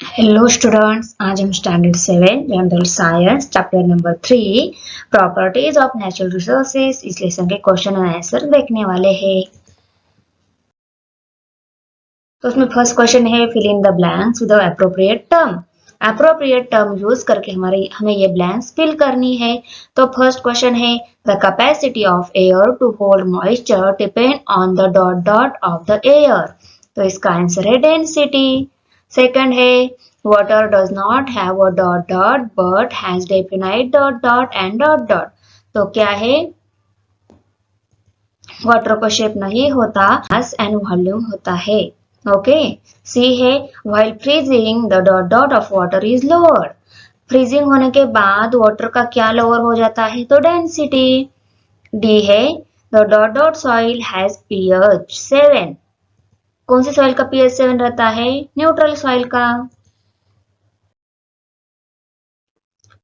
Hello students, आज हम standard 7 general science chapter number 3 properties of natural resources इस lesson के क्वेश्चन एंड आंसर देखने वाले हैं। तो उसमें फर्स्ट क्वेश्चन है fill in the blanks with the appropriate term. Appropriate term use करके हमें ये ब्लैंक्स फिल करनी है। तो फर्स्ट क्वेश्चन है the capacity of air to hold moisture depend on the dot dot of the air. तो इसका आंसर है डेंसिटी। सेकंड है water does not have a dot dot but has definite dot dot and dot dot। तो क्या है, water को shape नहीं होता, मास एंड वॉल्यूम होता है। ओके। सी है while freezing the dot dot of water is lowered। Freezing होने के बाद वाटर का क्या लोअर हो जाता है, तो डेंसिटी। डी है the dot dot soil has pH 7। कौन सी सॉइल का पीएच 7 रहता है, न्यूट्रल सॉइल का।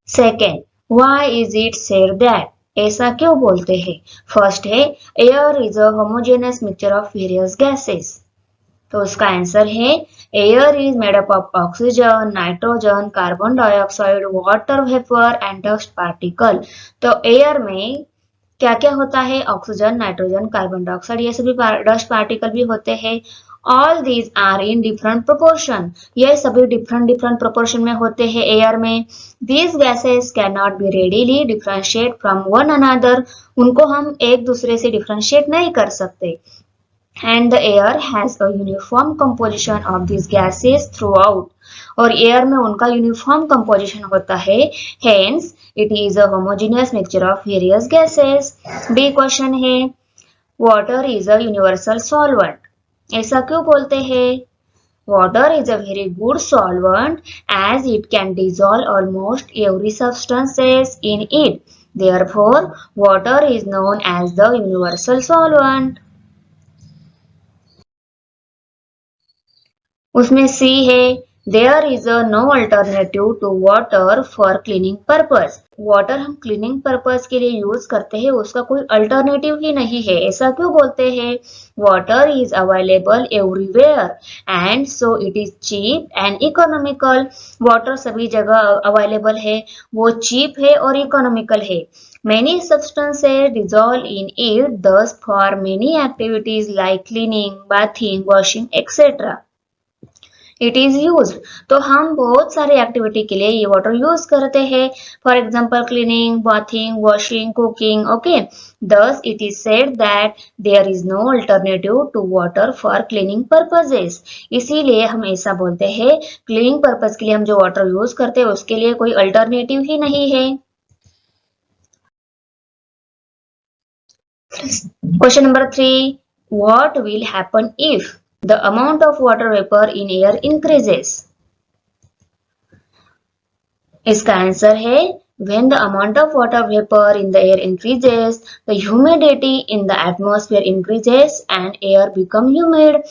Second, why is it said that, ऐसा क्यों बोलते हैं। फर्स्ट है air is a homogenous mixture of various gases. तो उसका आंसर है air is made up of oxygen, nitrogen, carbon dioxide, water vapour and dust particle. तो एयर में क्या क्या होता है, ऑक्सीजन, नाइट्रोजन, कार्बन डाइऑक्साइड, ये सभी डस्ट पार्टिकल भी होते हैं। All these are in different proportion, ये सभी डिफरेंट डिफरेंट प्रोपोर्शन में होते हैं एयर में। These gases can not be readily differentiate from one another, उनको हम एक दूसरे से डिफरेंशिएट नहीं कर सकते। and the air has a uniform composition of these gases throughout, और एयर में उनका यूनिफॉर्म कंपोजिशन होता है, hence it is a homogeneous mixture of various gases। B question है water is a universal solvent, ऐसा क्यों बोलते हैं। water is a very good solvent as it can dissolve almost every substances in it, therefore water is known as the universal solvent। उसमें C है there is a no alternative to water for cleaning purpose. Water हम cleaning purpose के लिए use करते हैं, उसका कोई alternative ही नहीं है, ऐसा क्यों बोलते हैं। Water is available everywhere and so it is cheap and economical. Water सभी जगह अवेलेबल है, वो चीप है और इकोनॉमिकल है। Many substances dissolve in it, thus for many activities like cleaning, bathing, washing, etc. It is use. तो हम बहुत सारे एक्टिविटी के लिए ये वाटर यूज करते हैं, for example cleaning, bathing, washing, cooking. Okay, thus it is said that there is no alternative to water for cleaning purposes. इसीलिए हम ऐसा बोलते हैं क्लीनिंग पर्पज के लिए हम जो वाटर यूज करते हैं उसके लिए कोई अल्टरनेटिव ही नहीं है। Question number 3, what will happen if the amount of water vapor in air increases। इसका आंसर है when the amount of water vapor in the air increases, the humidity in the atmosphere increases and air become humid।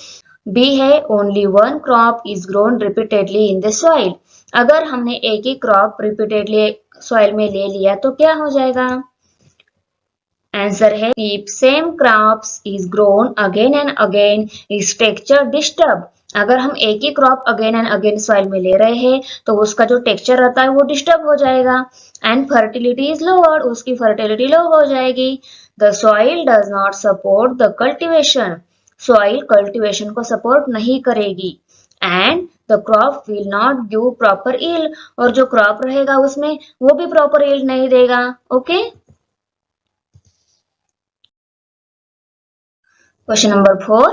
B है only one crop is grown repeatedly in the soil। अगर हमने एक ही crop repeatedly soil में ले लिया तो क्या हो जाएगा। आंसर है if same crops is grown again and again is texture disturbed। अगर हम एक ही crop again and again soil में ले रहे हैं तो उसका जो टेक्सचर रहता है वो डिस्टर्ब हो जाएगा। एंड फर्टिलिटी इज लोअर, उसकी फर्टिलिटी लो हो जाएगी। The soil does not support the cultivation, soil cultivation को सपोर्ट नहीं करेगी। And the crop will not give proper yield, और जो क्रॉप रहेगा उसमें वो भी प्रॉपर ईल्ड नहीं देगा। Okay. Question number 4,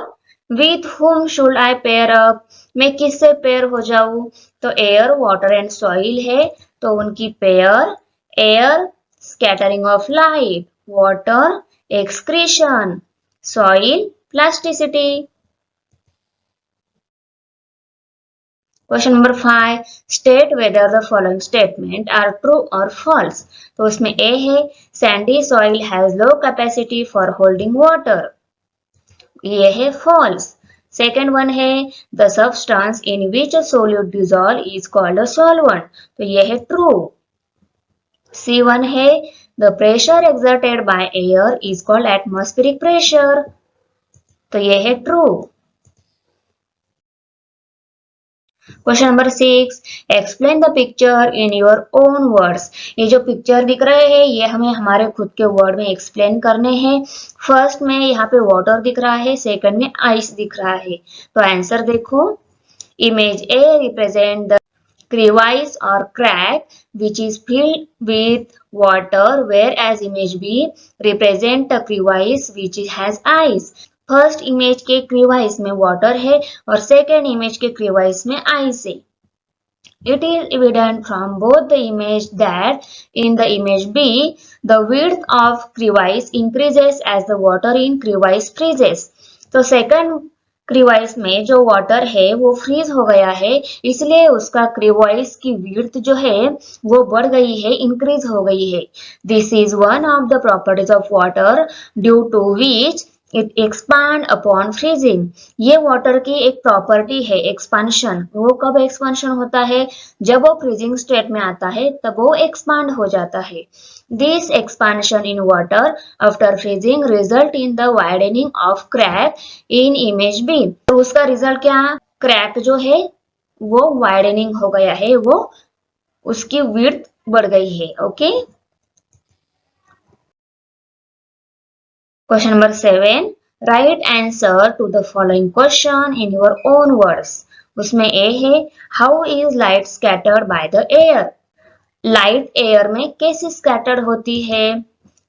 with whom should I pair up, मैं किससे पेयर हो जाऊं। तो एयर, वाटर एंड सॉइल है, तो उनकी pair, air scattering of light, water excretion, soil plasticity. Question number 5, state whether the following statement are true और false. तो उसमें ए है sandy soil has low capacity for holding water, ये है false. Second one है the substance in which solute dissolve is called a solvent, तो ये है ट्रू। सी वन है the pressure exerted by air is called atmospheric pressure, तो ये है true. Question number 6, explain the picture in your own words. ये जो picture दिख रहे हैं ये हमें हमारे खुद के वर्ड में एक्सप्लेन करने हैं। फर्स्ट में यहाँ पे वाटर दिख रहा है, सेकंड में आइस दिख रहा है। तो आंसर देखो, image A represent the crevice or crack which is filled with water, whereas image B represent the crevice which has ice. First image के crevice में water है और सेकेंड इमेज के crevice में ice है। It is evident from both the image that in the image B, the width of crevice increases as the water in crevice freezes. तो second क्रिवाइस में जो वाटर है वो फ्रीज हो गया है, इसलिए उसका क्रिवाइस की विड्थ जो है वो बढ़ गई है, इंक्रीज हो गई है। This is one of the properties of water due to which it expand upon freezing. ये वाटर की एक प्रॉपर्टी है एक्सपांशन। वो कब एक्सपांशन होता है? जब वो फ्रीजिंग स्टेट में आता है तब वो एक्सपांड हो जाता है। This expansion in water after freezing result in the widening of crack in image B. तो उसका रिजल्ट क्या? क्रैक जो है वो वाइडनिंग हो गया है, वो उसकी विड्थ बढ़ गई है। Okay, question number 7, write answer to the following question in your own words. उसमें ए है, how is light scattered by the air. Light air में कैसे स्कैटर्ड होती है?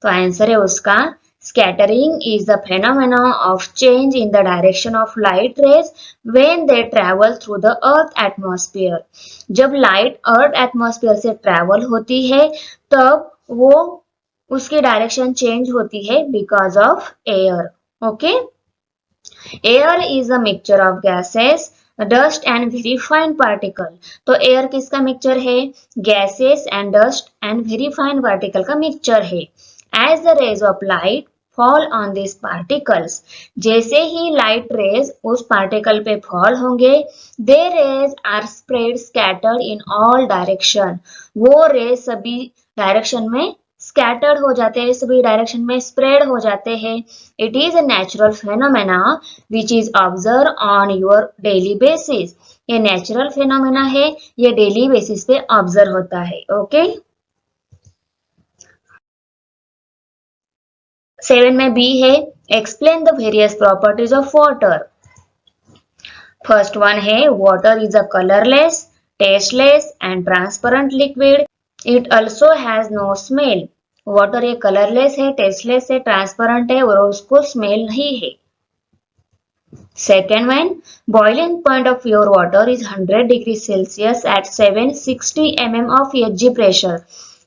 तो आंसर है उसका, scattering is the phenomena of change in the direction of light rays when they travel through the earth atmosphere. जब light earth atmosphere से travel होती है तब वो उसकी डायरेक्शन चेंज होती है because of air. Okay, air is a mixture of gases, dust and very fine particle. तो एयर किसका मिक्सचर है? Gases and dust and very fine particle का मिक्सचर है। As the rays of light fall on this particles, जैसे ही light rays उस particle पे fall होंगे, they rays are spread scattered in all direction. वो रेज सभी डायरेक्शन में स्कैटर्ड हो जाते हैं, सभी डायरेक्शन में स्प्रेड हो जाते हैं। It is a natural phenomena which is observe on your daily basis. ये नेचुरल फेनोमेना है, ये डेली बेसिस पे ऑब्जर्व होता है। ओके, 7 में बी है, explain the various properties of water. First one है, water is a colourless, tasteless and transparent liquid. It also has no smell. Water ये कलरलेस है, टेस्टलेस है, ट्रांसपेरेंट है और उसको स्मेल नहीं है। Second one, boiling point of pure water is 100 degree Celsius at 760 mm of HG pressure.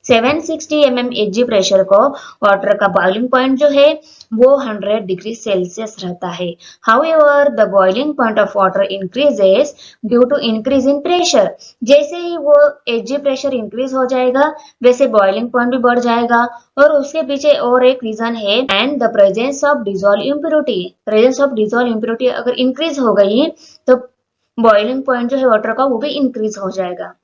760 mm HG pressure को water का बॉइलिंग पॉइंट जो है वो 100 डिग्री सेल्सियस रहता है। However the boiling point of water increases due to increase in pressure. जैसे ही वो एचजी प्रेशर इंक्रीज हो जाएगा वैसे बॉइलिंग पॉइंट भी बढ़ जाएगा। और उसके पीछे और एक रीजन है, and the presence of dissolve impurity. Presence of dissolve impurity अगर इंक्रीज हो गई तो बॉइलिंग पॉइंट जो है वाटर का वो भी इंक्रीज हो जाएगा।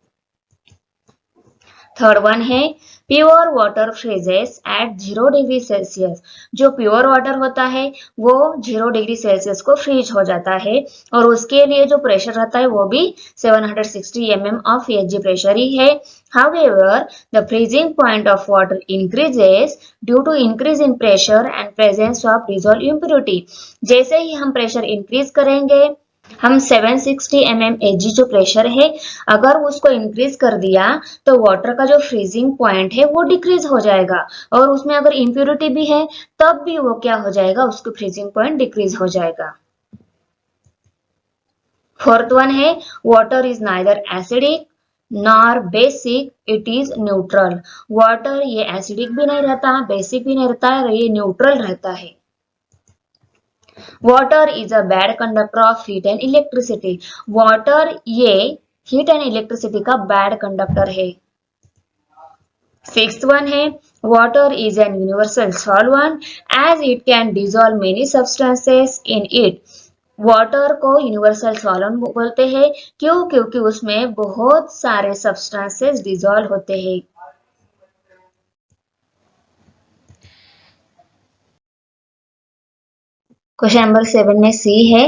थर्ड वन है, pure water freezes at 0 degree Celsius. जो प्योर वाटर होता है वो 0 डिग्री सेल्सियस को फ्रीज हो जाता है और उसके लिए जो प्रेशर रहता है वो भी 760 mm ऑफ एचजी प्रेशर ही है। However, the freezing point of water increases due to increase in pressure and presence of dissolved impurity. जैसे ही हम प्रेशर इंक्रीज करेंगे, हम 760 mm Hg जो प्रेशर है अगर उसको इंक्रीज कर दिया तो वाटर का जो फ्रीजिंग पॉइंट है वो डिक्रीज हो जाएगा और उसमें अगर इम्प्योरिटी भी है तब भी वो क्या हो जाएगा, उसका फ्रीजिंग पॉइंट डिक्रीज हो जाएगा। फोर्थ वन है, water is neither acidic nor basic, it is neutral. Water ये एसिडिक भी नहीं रहता, बेसिक भी नहीं रहता, ये न्यूट्रल रहता है। Water is a bad conductor of heat and electricity. Water ये हीट एंड इलेक्ट्रिसिटी का बैड कंडक्टर है। सिक्स्थ वन है, water is an universal solvent as it can dissolve many substances in it. Water को universal solvent बोलते हैं, क्यों? क्योंकि उसमें बहुत सारे सब्सटेंसेस डिसॉल्व होते हैं। क्वेश्चन नंबर 7 में सी है,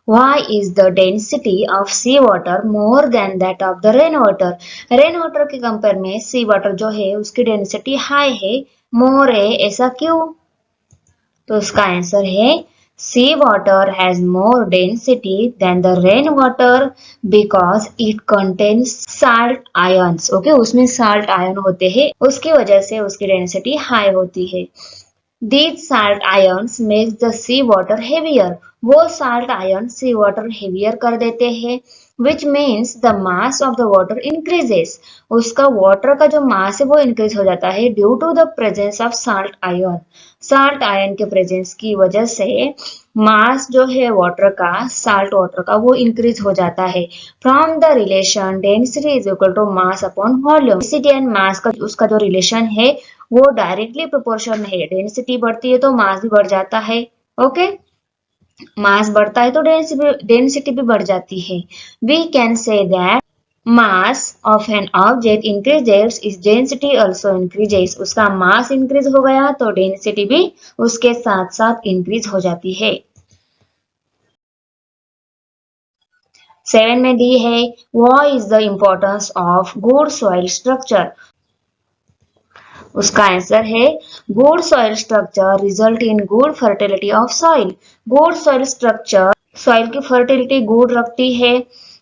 Why is the density of sea water more than that of the rain water? Rain water के कंपेयर में सी वाटर जो है उसकी डेंसिटी हाई है, मोर है, ऐसा क्यों? तो उसका आंसर है sea water has more density than the rain water because it contains salt ions. Okay, उसमें साल्ट आयन होते हैं, उसकी वजह से उसकी डेंसिटी हाई होती है। These salt ions makes the sea water heavier. वो salt ion sea water heavier कर देते हैं, which means the mass of the water increases. उसका water का जो mass है वो increase हो जाता है due to the presence of salt ion. Salt ion के presence की वजह से mass जो है water का, salt water का वो increase हो जाता है. From the relation density is equal to mass upon volume. Density and mass का उसका जो relation है वो डायरेक्टली प्रोपोर्शन है। डेंसिटी बढ़ती है तो मास भी बढ़ जाता है। ओके, मास बढ़ता है तो डेंसिटी भी बढ़ जाती है। We can say that mass of an object increases is density also increases. उसका मास इंक्रीज हो गया तो डेंसिटी भी उसके साथ साथ इंक्रीज हो जाती है। 7 में डी है what is the importance of good soil structure. उसका आंसर है good soil structure result in good fertility of soil. Good soil structure soil की फर्टिलिटी गुड रखती है।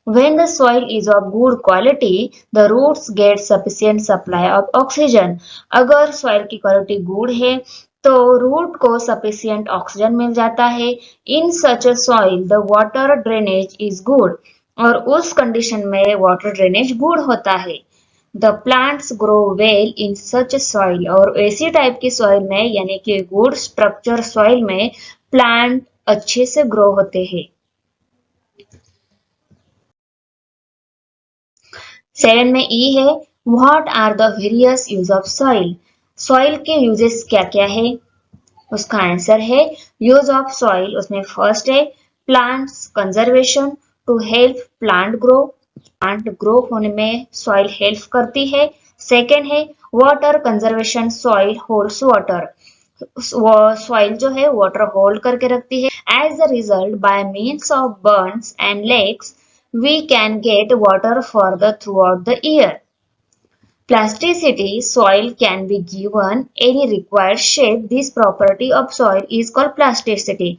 When the soil is of good quality, the roots get sufficient supply of oxygen. अगर soil की quality good है तो root को sufficient oxygen मिल जाता है। In such a soil the water drainage is good. और उस कंडीशन में वाटर ड्रेनेज गुड होता है। The plants grow well in such soil. और ऐसी टाइप की सॉइल में यानी कि गुड स्ट्रक्चर सॉइल में प्लांट अच्छे से ग्रो होते हैं। 7 में ई है what are the various use of soil. Soil के यूजेस क्या क्या है? उसका आंसर है यूज ऑफ सॉइल, उसमें फर्स्ट है plants conservation to help plant grow. Plant grow होने में सॉइल हेल्प करती है। सेकेंड है water conservation, soil holds water. Soil जो है वाटर होल्ड करके रखती है। As a result by means of burns and lakes we can get water for the throughout the year. Plasticity, soil can be given any required shape. This property of soil is called plasticity.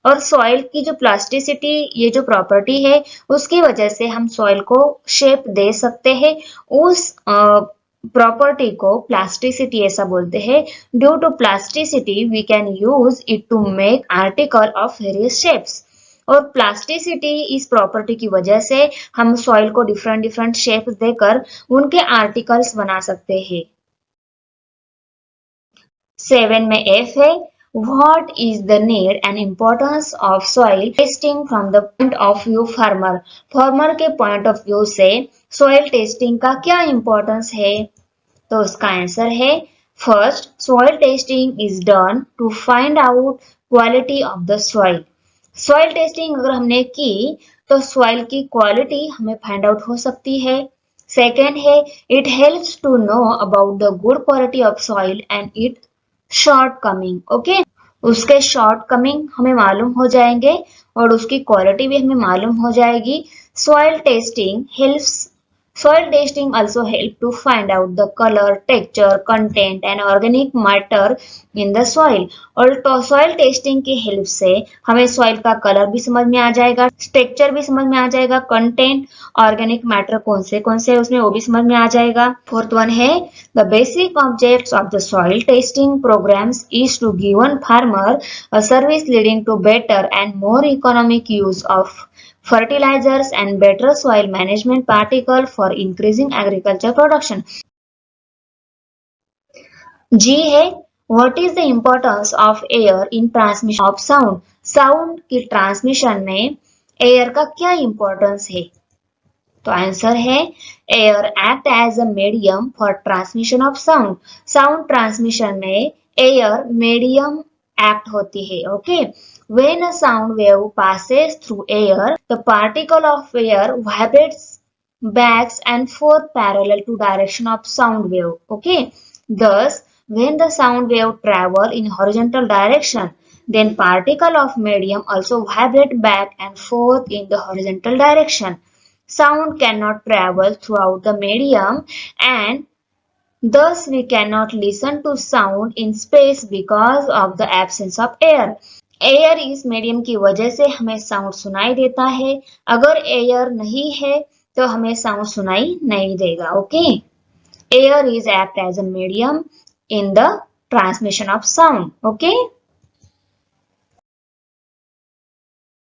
और soil की जो plasticity ये जो property है उसकी वजह से हम सॉइल को शेप दे सकते हैं। उस प्रॉपर्टी को प्लास्टिसिटी ऐसा बोलते हैं। Due to plasticity we can use it to make article of various shapes. और प्लास्टिसिटी इस प्रॉपर्टी की वजह से हम सॉइल को डिफरेंट डिफरेंट शेप देकर उनके आर्टिकल्स बना सकते हैं। 7 में एफ है What is the need and importance of soil testing from the point of view farmer? Farmer के पॉइंट ऑफ व्यू से सॉइल टेस्टिंग का क्या इंपॉर्टेंस है? तो उसका आंसर है first soil testing is done to find out quality of the soil. Soil testing अगर हमने की तो सॉइल की क्वालिटी हमें फाइंड आउट हो सकती है। सेकेंड है it helps to know about the good quality of soil and it shortcoming. Okay, उसके शॉर्ट कमिंग हमें मालूम हो जाएंगे और उसकी क्वालिटी भी हमें मालूम हो जाएगी। Soil testing also help to find out the color, texture, content and organic matter in the soil. और तो soil testing की हेल्प से हमें soil का कलर भी समझ में आ जाएगा, टेक्सचर भी समझ में आ जाएगा, कंटेंट, ऑर्गेनिक मैटर कौन से उसमें वो भी समझ में आ जाएगा। फोर्थ वन है the basic objects of the soil testing programs is to give one farmer a service leading to better and more economic use of fertilizers and better soil management particle for increasing agriculture production. G है What is the importance of air in transmission of sound? Sound की transmission में air का क्या importance है? तो answer है air act as a medium for transmission of sound. Sound transmission में air medium act होती है। Okay, when a sound wave passes through air, the particle of air vibrates back and forth parallel to direction of sound wave. Okay, thus when the sound wave travel in horizontal direction, then particle of medium also vibrate back and forth in the horizontal direction. Sound cannot travel throughout the medium and thus we cannot listen to sound in space because of the absence of air. Air इस medium की वजह से हमें sound सुनाई देता है. अगर air नहीं है तो हमें साउंड सुनाई नहीं देगा. Okay, air is act as a medium in the transmission of sound. Okay,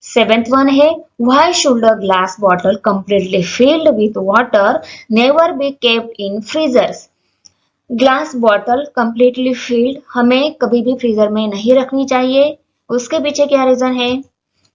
seventh one है why should a glass bottle completely filled with water never be kept in freezers. Glass bottle completely filled हमें कभी भी freezer में नहीं रखनी चाहिए. उसके पीछे क्या रीजन है?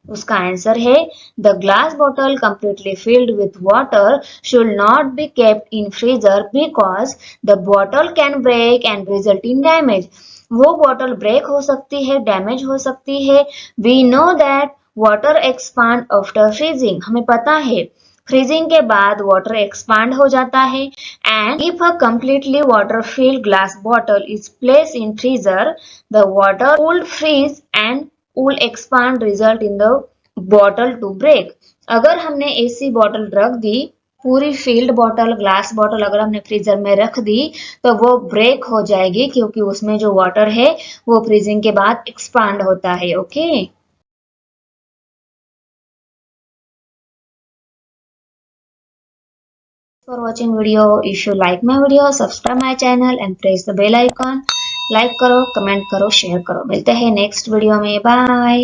उसका आंसर है the glass bottle completely filled with water should not be kept in freezer because the bottle can break and result in damage. वो बॉटल ब्रेक हो सकती है, डैमेज हो सकती है. We know that water expand after freezing. हमें पता है फ्रीजिंग के बाद वाटर एक्सपांड हो जाता है. And if a completely water filled glass bottle is place in freezer the water would freeze and would expand result in the bottle to break. अगर हमने ऐसी बॉटल रख दी, पूरी फील्ड बॉटल ग्लास बॉटल अगर हमने फ्रीजर में रख दी तो वो ब्रेक हो जाएगी क्योंकि उसमें जो वाटर है वो फ्रीजिंग के बाद एक्सपांड होता है. Okay, for watching video. If you like my video, subscribe my channel and press the bell icon. Like करो, कमेंट करो, शेयर करो. मिलते हैं नेक्स्ट वीडियो में. बाय.